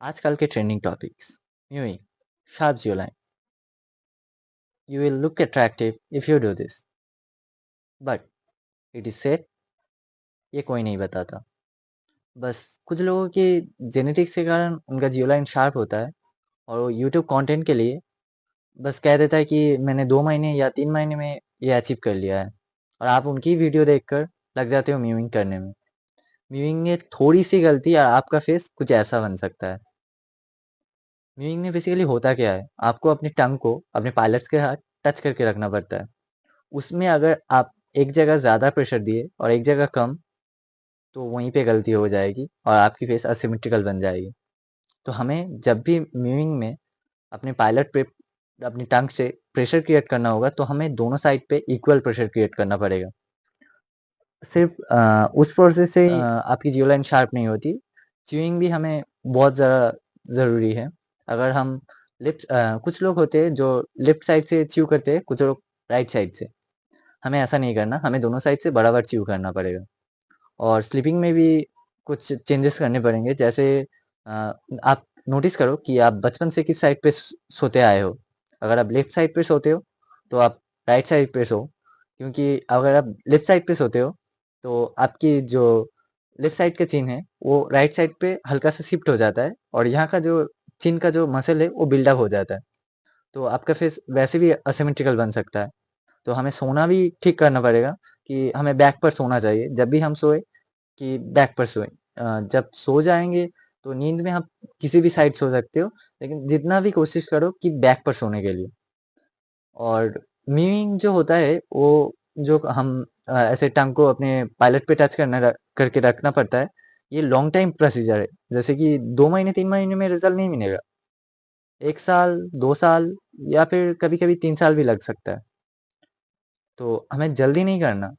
आजकल के trending topics यूं ही sharp jawline you will look attractive if you do this but it is said ये कोई नहीं बताता। बस कुछ लोगों के जेनेटिक्स के कारण उनका जियो लाइन शार्प होता है और वो यूट्यूब कंटेंट के लिए बस कह देता है कि मैंने 2 महीने या 3 महीने में ये अचीव कर लिया है। और आप उनकी वीडियो देखकर लग जाते हो म्यूइंग करने में। म्यूइंग में थोड़ी सी गलती और आपका फेस कुछ ऐसा बन सकता है। म्यूइंग में बेसिकली होता क्या है, आपको अपनी टंग को अपने पायलट्स के साथ टच करके रखना पड़ता है। उसमें अगर आप एक जगह ज़्यादा प्रेशर दिए और एक जगह कम, तो वहीं पे गलती हो जाएगी और आपकी फेस असिमेट्रिकल बन जाएगी। तो हमें जब भी म्यूइंग में अपने पायलट पे अपनी टंग से प्रेशर क्रिएट करना होगा, तो हमें दोनों साइड पे इक्वल प्रेशर क्रिएट करना पड़ेगा। सिर्फ उस प्रोसेस से ही आपकी जियो लाइन शार्प नहीं होती। च्यूइंग भी हमें बहुत ज़्यादा ज़रूरी है। अगर हम कुछ लोग होते हैं जो लेफ्ट साइड से च्यू करते हैं, कुछ लोग राइट साइड से। हमें ऐसा नहीं करना, हमें दोनों साइड से बराबर च्यू करना पड़ेगा। और स्लीपिंग में भी कुछ चेंजेस करने पड़ेंगे। जैसे अ, आप नोटिस करो कि आप बचपन से किस साइड पे सोते आए हो। अगर आप लेफ्ट साइड पे सोते हो, तो आप राइट साइड पे सो। क्योंकि अगर आप लेफ्ट साइड पे सोते हो, तो आपकी जो लेफ्ट साइड का चिन है, वो राइट साइड पे हल्का सा शिफ्ट हो जाता है और यहाँ का जो चिन का जो मसल है, वो बिल्डअप हो जाता है। तो आपका फेस वैसे भी असिमेट्रिकल बन सकता है। तो हमें सोना भी ठीक करना पड़ेगा कि हमें बैक पर सोना चाहिए। जब भी हम सोए कि बैक पर सोएं। जब सो जाएँगे तो नींद में आप किसी भी साइड सो सकते हो, लेकिन जितना भी कोशिश करो कि बैक पर सोने के लिए। और मीइंग जो होता है वो जो हम ऐसे टंग को अपने पायलट पे टच करके रखना पड़ता है। ये लॉन्ग टाइम प्रोसीजर है। जैसे कि 2 महीने 3 महीने में रिज़ल्ट नहीं मिलेगा। 1 साल, 2 साल या फिर कभी-कभी 3 साल भी लग सकता है। तो हमें जल्दी नहीं करना,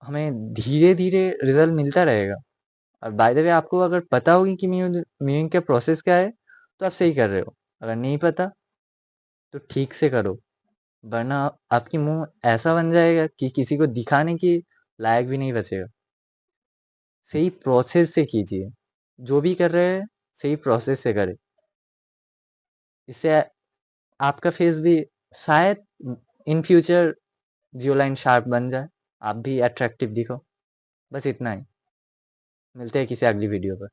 हमें धीरे-धीरे रिज़ल्ट मिलता रहेगा। और बाय द वे आपको अगर पता होगी कि म्यूइंग का प्रोसेस क्या है, तो आप सही कर रहे हो। अगर नहीं पता, तो ठीक से करो, वरना आपकी मुँह ऐसा बन जाएगा कि किसी को दिखाने के लायक भी नहीं बचेगा। सही प्रोसेस से कीजिए, जो भी कर रहे हैं, सही प्रोसेस से करें। इससे आपका फेस भी शायद in future Jio line sharp बन जाए, आप भी अट्रैक्टिव दिखो। बस इतना ही। मिलते हैं किसी अगली वीडियो पर।